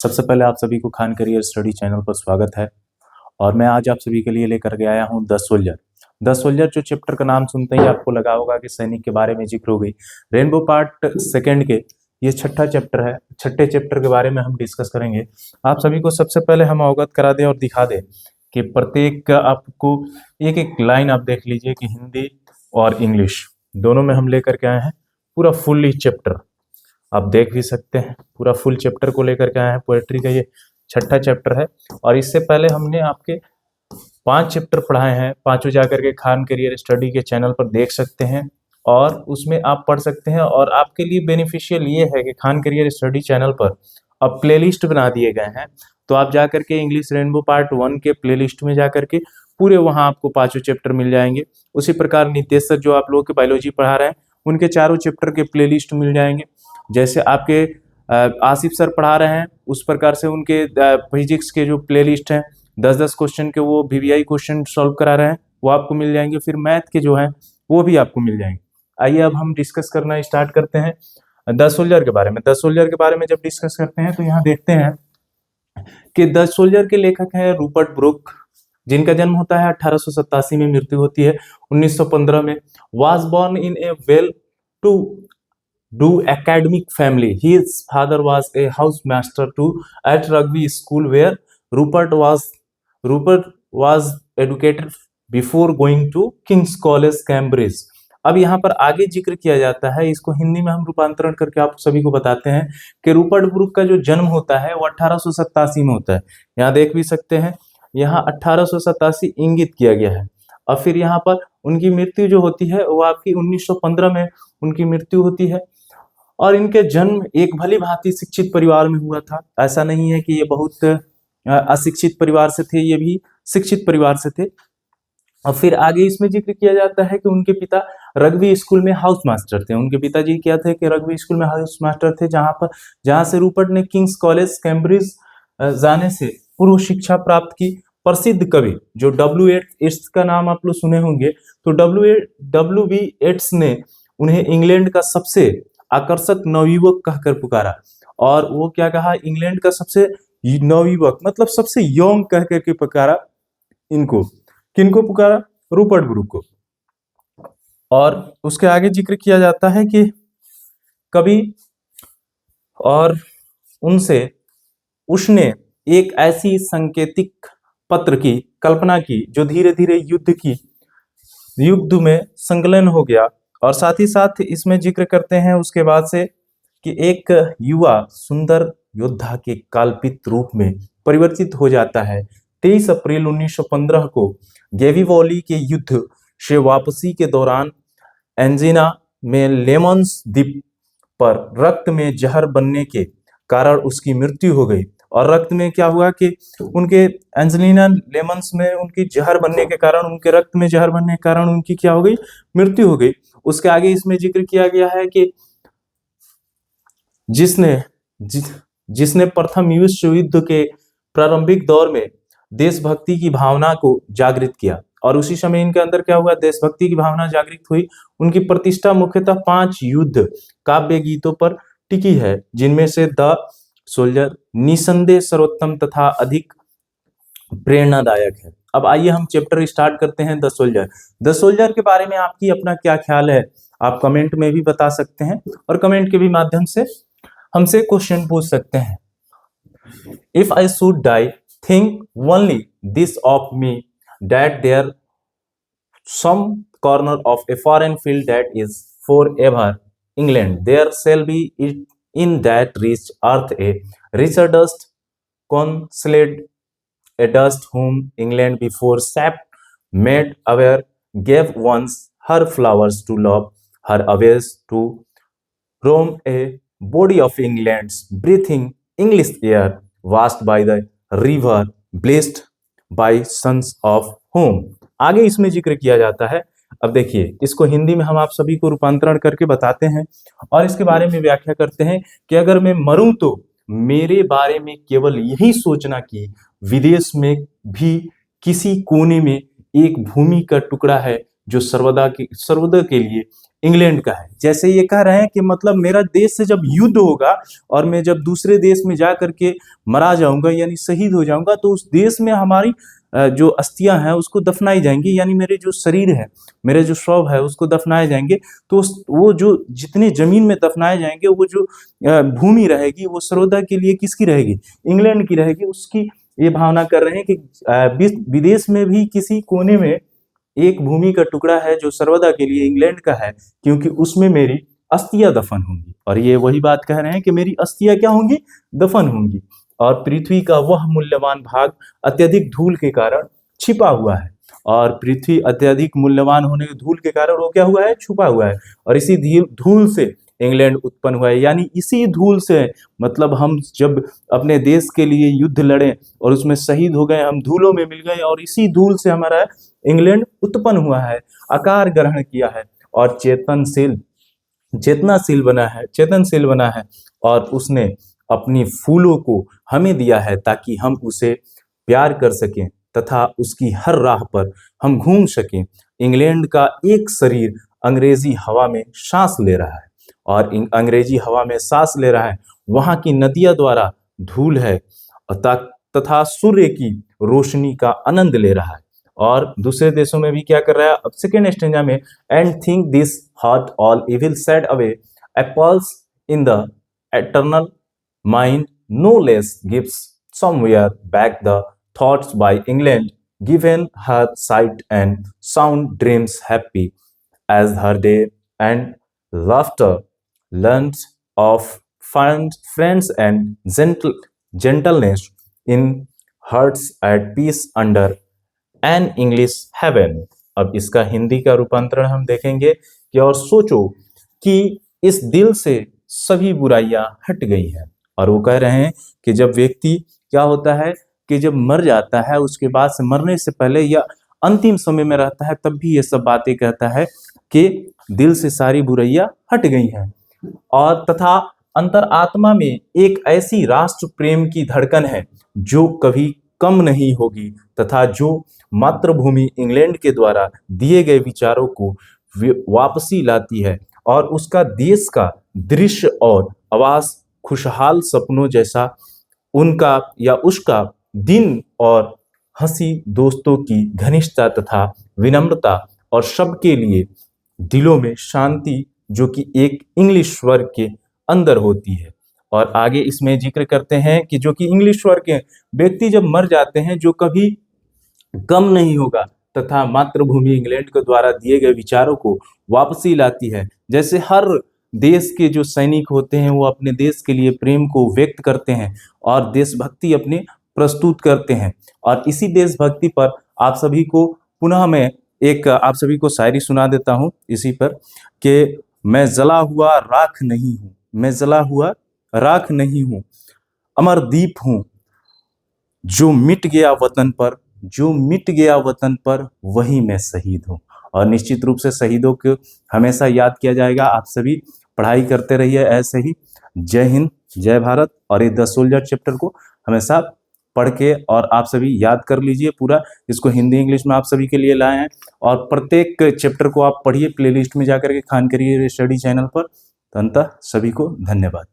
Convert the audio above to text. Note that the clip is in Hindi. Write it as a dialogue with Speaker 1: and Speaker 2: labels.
Speaker 1: सबसे पहले आप सभी को खान करियर स्टडी चैनल पर स्वागत है। और मैं आज आप सभी के लिए लेकर के आया हूं द सोल्जर। द सोल्जर जो चैप्टर का नाम सुनते ही आपको लगा होगा कि सैनिक के बारे में जिक्र हो गई। रेनबो पार्ट सेकंड के ये छठा चैप्टर है। छठे चैप्टर के बारे में हम डिस्कस करेंगे। आप सभी को सबसे पहले हम अवगत करा दें और दिखा दें कि प्रत्येक आपको एक एक लाइन आप देख लीजिए कि हिंदी और इंग्लिश दोनों में हम लेकर के आए हैं पूरा फुल्ली चैप्टर। आप देख भी सकते हैं पूरा फुल चैप्टर को लेकर के आए हैं। पोएट्री का ये छठा चैप्टर है। और इससे पहले हमने आपके 5 चैप्टर पढ़ाए हैं। पांचों जाकर के खान करियर स्टडी के चैनल पर देख सकते हैं और उसमें आप पढ़ सकते हैं। और आपके लिए बेनिफिशियल ये है कि खान करियर स्टडी चैनल पर अब प्लेलिस्ट बना दिए गए हैं। तो आप जाकर के इंग्लिश रेनबो पार्ट 1 के प्लेलिस्ट में जाकर के पूरे वहाँ आपको 5 चैप्टर मिल जाएंगे। उसी प्रकार नितेश सर जो आप लोगों के बायोलॉजी पढ़ा रहे हैं उनके 4 चैप्टर के प्लेलिस्ट मिल जाएंगे। जैसे आपके आसिफ सर पढ़ा रहे हैं उस प्रकार से उनके फिजिक्स के जो प्लेलिस्ट हैं 10-10 क्वेश्चन के वो वीवीआई क्वेश्चन सॉल्व करा रहे हैं वो आपको मिल जाएंगे। फिर मैथ के जो हैं वो भी आपको मिल जाएंगे। आइए अब हम डिस्कस करना स्टार्ट करते हैं द सोल्जर के बारे में। द सोल्जर के बारे में जब डिस्कस करते हैं तो यहाँ देखते हैं कि द सोल्जर के लेखक हैं रूपर्ट ब्रूक, जिनका जन्म होता है 1887 में, मृत्यु होती है 1915 में। Was born in a well to do academic family. His father was a housemaster at Rugby School where Rupert was educated before going to King's College, Cambridge. अब यहाँ पर आगे जिक्र किया जाता है, इसको हिंदी में हम रूपांतरण करके आप सभी को बताते हैं कि रूपर्ट ब्रूक का जो जन्म होता है वो 1887 में होता है। यहाँ देख भी सकते हैं, यहाँ 1887 इंगित किया गया है। और फिर यहाँ पर उनकी मृत्यु जो होती है वो आपकी 1915 में उनकी मृत्यु होती है। और इनके जन्म एक भली भांति शिक्षित परिवार में हुआ था। ऐसा नहीं है कि ये बहुत अशिक्षित परिवार से थे, ये भी शिक्षित परिवार से थे। और फिर आगे इसमें जिक्र किया जाता है कि उनके पिता रग्बी स्कूल में हाउस मास्टर थे। उनके पिताजी क्या थे कि रग्बी स्कूल में हाउस मास्टर थे, जहां से रूपर्ट ने किंग्स कॉलेज कैम्ब्रिज जाने से पूर्व शिक्षा प्राप्त की। प्रसिद्ध कवि जो W.H. का नाम आप लोग सुने होंगे, तो W.B. ने उन्हें इंग्लैंड का सबसे आकर्षक नवयुवक कहकर पुकारा। और वो क्या कहा, इंग्लैंड का सबसे नवयुवक मतलब सबसे यंग कह करके पुकारा इनको। किनको पुकारा? रूपर्ट ब्रूक को। और उसके आगे जिक्र किया जाता है कि कवि और उसने एक ऐसी संकेतिक पत्र की कल्पना की जो धीरे धीरे युद्ध में संलग्न हो गया। और साथ ही साथ इसमें जिक्र करते हैं उसके बाद से कि एक युवा सुंदर योद्धा के काल्पित रूप में परिवर्तित हो जाता है। 23 अप्रैल 1915 को गेविवॉली के युद्ध से वापसी के दौरान एंजिना में लेमन्स द्वीप पर रक्त में जहर बनने के कारण उसकी मृत्यु हो गई। और रक्त में क्या हुआ कि उनके एंजेलिना लेमन्स में उनकी जहर बनने के कारण, उनके रक्त में जहर बनने के कारण उनकी क्या हो गई? मृत्यु हो गई। उसके आगे इसमें जिक्र किया गया है कि जिसने प्रथम विश्व युद्ध के प्रारंभिक दौर में देशभक्ति की भावना को जागृत किया। और उसी समय इनके अंदर क्या हुआ? देशभक्ति की भावना जागृत हुई। उनकी प्रतिष्ठा मुख्यतः 5 युद्ध काव्य गीतों पर टिकी है, जिनमें से द सोल्जर निसंदेह सर्वोत्तम तथा अधिक प्रेरणादायक है। अब आइए हम चैप्टर स्टार्ट करते हैं द सोल्जर। द सोल्जर के बारे में आपकी अपना क्या ख्याल है आप कमेंट में भी बता सकते हैं और कमेंट के भी माध्यम से हमसे क्वेश्चन पूछ सकते हैं। If I should die think only this of me that there some corner of a foreign field that is forever England, there shall be in that rich earth a richer dust concealed, a dust whom England before sapped made aware, gave once her flowers to love, her aways to roam, a body of England's breathing English air, washed by the river, blessed by sons of whom। आगे इसमें जिक्र किया जाता है। अब देखिए, इसको हिंदी में हम आप सभी को रूपांतरण करके बताते हैं और इसके बारे में व्याख्या करते हैं कि अगर मैं मरूं तो मेरे बारे में केवल यही सोचना कि विदेश में भी किसी कोने में एक भूमि का टुकड़ा है जो सर्वदा के लिए इंग्लैंड का है। जैसे ये कह रहे हैं कि मतलब मेरा देश से जब युद्ध होगा और मैं जब दूसरे देश में जा करके मरा जाऊंगा यानी शहीद हो जाऊंगा, तो उस देश में हमारी जो अस्थियां हैं उसको दफनाई जाएंगी, यानी मेरे जो शरीर है, मेरे जो शव है उसको दफनाए जाएंगे। तो वो जो जितने जमीन में दफनाए जाएंगे, वो जो भूमि रहेगी वो सर्वदा के लिए किसकी रहेगी? इंग्लैंड की रहेगी। उसकी ये भावना कर रहे हैं कि विदेश में भी किसी कोने में एक भूमि का टुकड़ा है जो सर्वदा के लिए इंग्लैंड का है, क्योंकि उसमें मेरी अस्थियां दफन होंगी। और ये वही बात कह रहे हैं कि मेरी अस्थियां क्या होंगी? दफन होंगी। और पृथ्वी का वह मूल्यवान भाग अत्यधिक धूल के कारण छिपा हुआ है, और पृथ्वी अत्यधिक मूल्यवान होने के धूल के कारण वो क्या हुआ है? छुपा हुआ है। और इसी धूल से इंग्लैंड उत्पन्न हुआ है, यानी इसी धूल से, मतलब हम जब अपने देश के लिए युद्ध लड़े और उसमें शहीद हो गए, हम धूलों में मिल गए, और इसी धूल से हमारा इंग्लैंड उत्पन्न हुआ है, आकार ग्रहण किया है और चेतनशील बना है। और उसने अपनी फूलों को हमें दिया है ताकि हम उसे प्यार कर सकें तथा उसकी हर राह पर हम घूम सकें। इंग्लैंड का एक शरीर अंग्रेजी हवा में सांस ले रहा है, और अंग्रेजी हवा में सांस ले रहा है। वहां की नदियां द्वारा धूल है तथा सूर्य की रोशनी का आनंद ले रहा है। और दूसरे देशों में भी क्या कर रहा है? अब सेकेंड स्टेंजा में, and think this heart all evil shed away a pulse in the eternal mind no less gives somewhere back the thoughts by England given her sight and sound dreams happy as her day and laughter learns of friends and gentleness in hearts at peace under an English heaven। अब इसका हिंदी का रूपांतरण हम देखेंगे कि और सोचो कि इस दिल से सभी बुराइयां हट गई हैं। और वो कह रहे हैं कि जब व्यक्ति क्या होता है कि जब मर जाता है, उसके बाद से मरने से पहले या अंतिम समय में रहता है, तब भी ये सब बातें कहता है कि दिल से सारी बुराइयां हट गई हैं। और तथा अंतरात्मा में एक ऐसी राष्ट्र प्रेम की धड़कन है जो कभी कम नहीं होगी, तथा जो मातृभूमि इंग्लैंड के द्वारा दिए गए विचारों को वापसी लाती है, और उसका देश का दृश्य और आवास खुशहाल सपनों जैसा उनका या उसका दिन और हंसी दोस्तों की घनिष्ठता तथा विनम्रता और सबके लिए दिलों में शांति जो कि एक इंग्लिश स्वर के अंदर होती है। और आगे इसमें जिक्र करते हैं कि जो कि इंग्लिश स्वर के व्यक्ति जब मर जाते हैं जो कभी कम नहीं होगा, तथा मातृभूमि इंग्लैंड के द्वारा दिए गए विचारों को वापसी लाती है। जैसे हर देश के जो सैनिक होते हैं वो अपने देश के लिए प्रेम को व्यक्त करते हैं और देशभक्ति अपने प्रस्तुत करते हैं। और इसी देशभक्ति पर आप सभी को पुनः मैं आप सभी को शायरी सुना देता हूँ इसी पर, कि मैं जला हुआ राख नहीं हूँ, मैं जला हुआ राख नहीं हूँ, अमर दीप हूँ जो मिट गया वतन पर, जो मिट गया वतन पर वही मैं शहीद हूँ। और निश्चित रूप से शहीदों को हमेशा याद किया जाएगा। आप सभी पढ़ाई करते रहिए ऐसे ही। जय हिंद, जय भारत। और ये द सोल्जर चैप्टर को हमेशा पढ़ के और आप सभी याद कर लीजिए पूरा। इसको हिंदी इंग्लिश में आप सभी के लिए लाए हैं, और प्रत्येक चैप्टर को आप पढ़िए, प्लेलिस्ट में जाकर के खान करियर स्टडी चैनल पर। तो अंततः सभी को धन्यवाद।